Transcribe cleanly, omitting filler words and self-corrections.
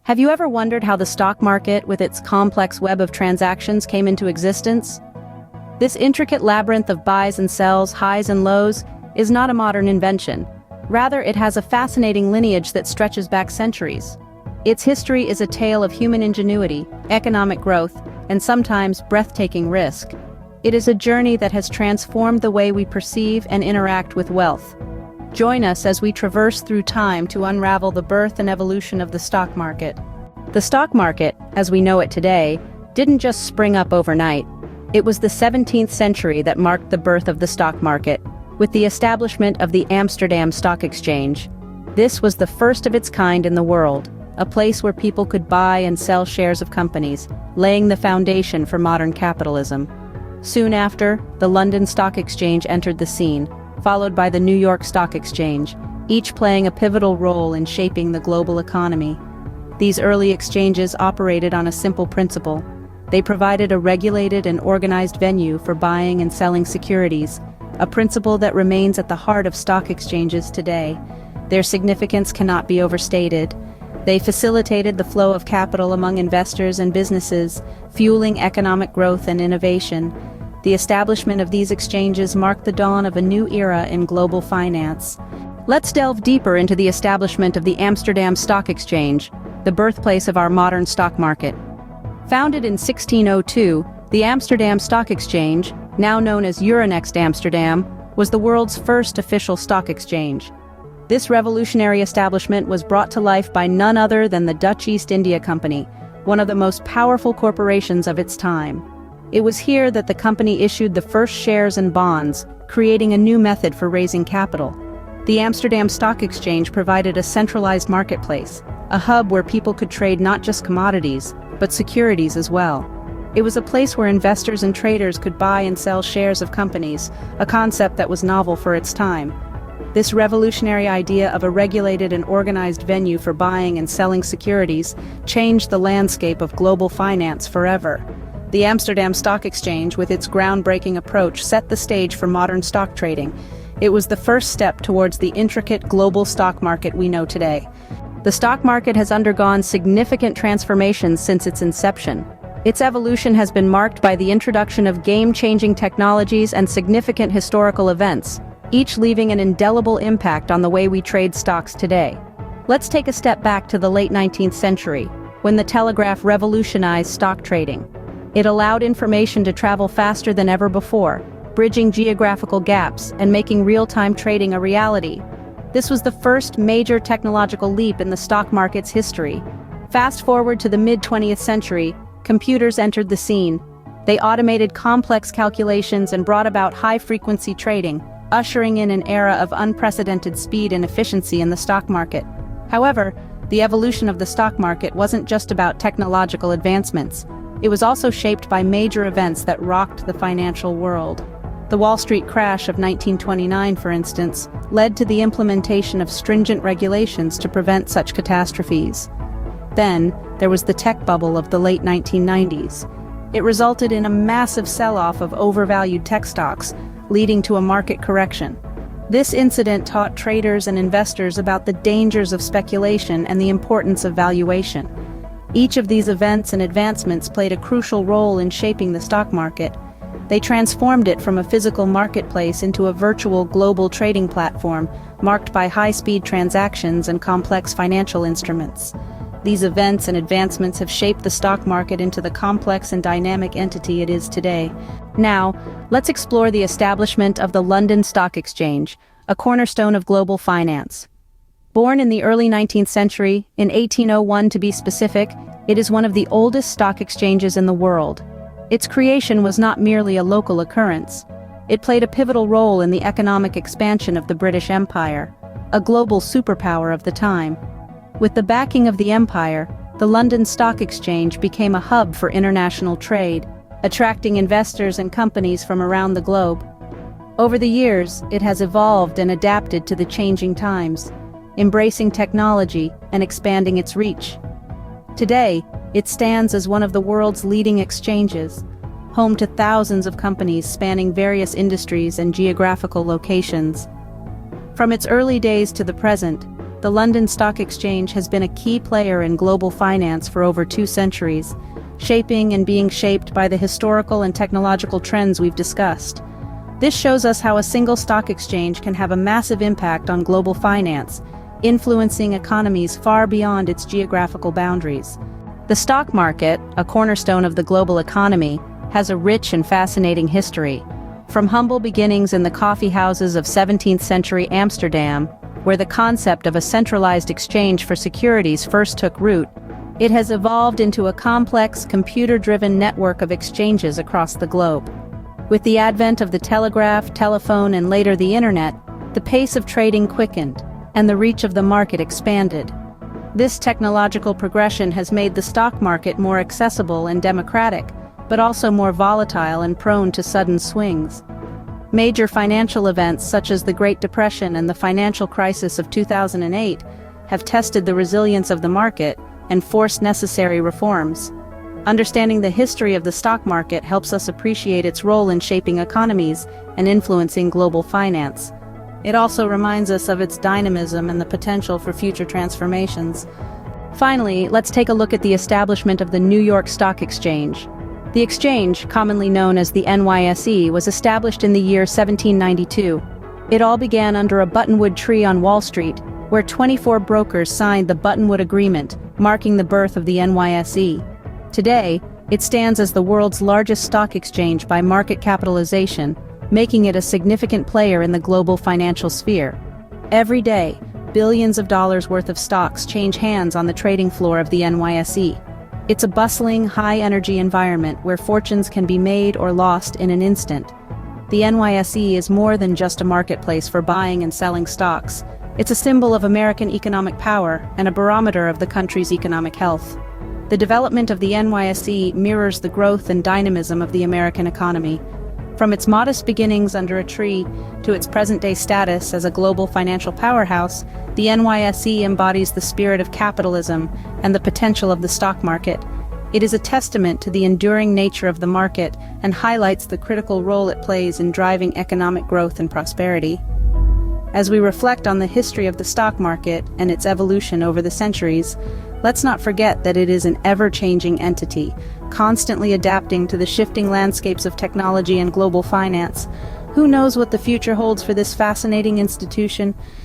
Have you ever wondered how the stock market, with its complex web of transactions, came into existence? This intricate labyrinth of buys and sells, highs and lows, is not a modern invention. Rather, it has a fascinating lineage that stretches back centuries. Its history is a tale of human ingenuity, economic growth, and sometimes breathtaking risk. It is a journey that has transformed the way we perceive and interact with wealth. Join us as we traverse through time to unravel the birth and evolution of the stock market. The stock market, as we know it today, didn't just spring up overnight. It was the 17th century that marked the birth of the stock market, with the establishment of the Amsterdam Stock Exchange. This was the first of its kind in the world, a place where people could buy and sell shares of companies, laying the foundation for modern capitalism. Soon after, the London Stock Exchange entered the scene, followed by the New York Stock Exchange, each playing a pivotal role in shaping the global economy. These early exchanges operated on a simple principle. They provided a regulated and organized venue for buying and selling securities, a principle that remains at the heart of stock exchanges today. Their significance cannot be overstated. They facilitated the flow of capital among investors and businesses, fueling economic growth and innovation. The establishment of these exchanges marked the dawn of a new era in global finance. Let's delve deeper into the establishment of the Amsterdam Stock Exchange, the birthplace of our modern stock market. Founded in 1602, the Amsterdam Stock Exchange, now known as Euronext Amsterdam, was the world's first official stock exchange. This revolutionary establishment was brought to life by none other than the Dutch East India Company, one of the most powerful corporations of its time. It was here that the company issued the first shares and bonds, creating a new method for raising capital. The Amsterdam Stock Exchange provided a centralized marketplace, a hub where people could trade not just commodities, but securities as well. It was a place where investors and traders could buy and sell shares of companies, a concept that was novel for its time. This revolutionary idea of a regulated and organized venue for buying and selling securities changed the landscape of global finance forever. The Amsterdam Stock Exchange, with its groundbreaking approach, set the stage for modern stock trading. It was the first step towards the intricate global stock market we know today. The stock market has undergone significant transformations since its inception. Its evolution has been marked by the introduction of game-changing technologies and significant historical events, each leaving an indelible impact on the way we trade stocks today. Let's take a step back to the late 19th century, when the telegraph revolutionized stock trading. It allowed information to travel faster than ever before, bridging geographical gaps and making real-time trading a reality. This was the first major technological leap in the stock market's history. Fast forward to the mid-20th century, computers entered the scene. They automated complex calculations and brought about high-frequency trading, ushering in an era of unprecedented speed and efficiency in the stock market. However, the evolution of the stock market wasn't just about technological advancements. It was also shaped by major events that rocked the financial world. The Wall Street crash of 1929, for instance, led to the implementation of stringent regulations to prevent such catastrophes. Then, there was the tech bubble of the late 1990s. It resulted in a massive sell-off of overvalued tech stocks, leading to a market correction. This incident taught traders and investors about the dangers of speculation and the importance of valuation. Each of these events and advancements played a crucial role in shaping the stock market. They transformed it from a physical marketplace into a virtual global trading platform, marked by high-speed transactions and complex financial instruments. These events and advancements have shaped the stock market into the complex and dynamic entity it is today. Now, let's explore the establishment of the London Stock Exchange, a cornerstone of global finance. Born in the early 19th century, in 1801 to be specific, it is one of the oldest stock exchanges in the world. Its creation was not merely a local occurrence. It played a pivotal role in the economic expansion of the British Empire, a global superpower of the time. With the backing of the empire, the London Stock Exchange became a hub for international trade, attracting investors and companies from around the globe. Over the years, it has evolved and adapted to the changing times, embracing technology and expanding its reach. Today, it stands as one of the world's leading exchanges, home to thousands of companies spanning various industries and geographical locations. From its early days to the present, the London Stock Exchange has been a key player in global finance for over 2 centuries, shaping and being shaped by the historical and technological trends we've discussed. This shows us how a single stock exchange can have a massive impact on global finance, influencing economies far beyond its geographical boundaries. The stock market, a cornerstone of the global economy, has a rich and fascinating history. From humble beginnings in the coffee houses of 17th-century Amsterdam, where the concept of a centralized exchange for securities first took root, it has evolved into a complex, computer-driven network of exchanges across the globe. With the advent of the telegraph, telephone, and later the internet, the pace of trading quickened, and the reach of the market expanded. This technological progression has made the stock market more accessible and democratic, but also more volatile and prone to sudden swings. Major financial events such as the Great Depression and the financial crisis of 2008 have tested the resilience of the market and forced necessary reforms. Understanding the history of the stock market helps us appreciate its role in shaping economies and influencing global finance. It also reminds us of its dynamism and the potential for future transformations. Finally, let's take a look at the establishment of the New York Stock Exchange. The exchange, commonly known as the NYSE, was established in the year 1792. It all began under a buttonwood tree on Wall Street, where 24 brokers signed the Buttonwood Agreement, marking the birth of the NYSE. Today, it stands as the world's largest stock exchange by market capitalization, making it a significant player in the global financial sphere. Every day, billions of dollars worth of stocks change hands on the trading floor of the NYSE. It's a bustling, high-energy environment where fortunes can be made or lost in an instant. The NYSE is more than just a marketplace for buying and selling stocks. It's a symbol of American economic power and a barometer of the country's economic health. The development of the NYSE mirrors the growth and dynamism of the American economy. From its modest beginnings under a tree to its present-day status as a global financial powerhouse, the NYSE embodies the spirit of capitalism and the potential of the stock market. It is a testament to the enduring nature of the market and highlights the critical role it plays in driving economic growth and prosperity. As we reflect on the history of the stock market and its evolution over the centuries, let's not forget that it is an ever-changing entity, constantly adapting to the shifting landscapes of technology and global finance. Who knows what the future holds for this fascinating institution?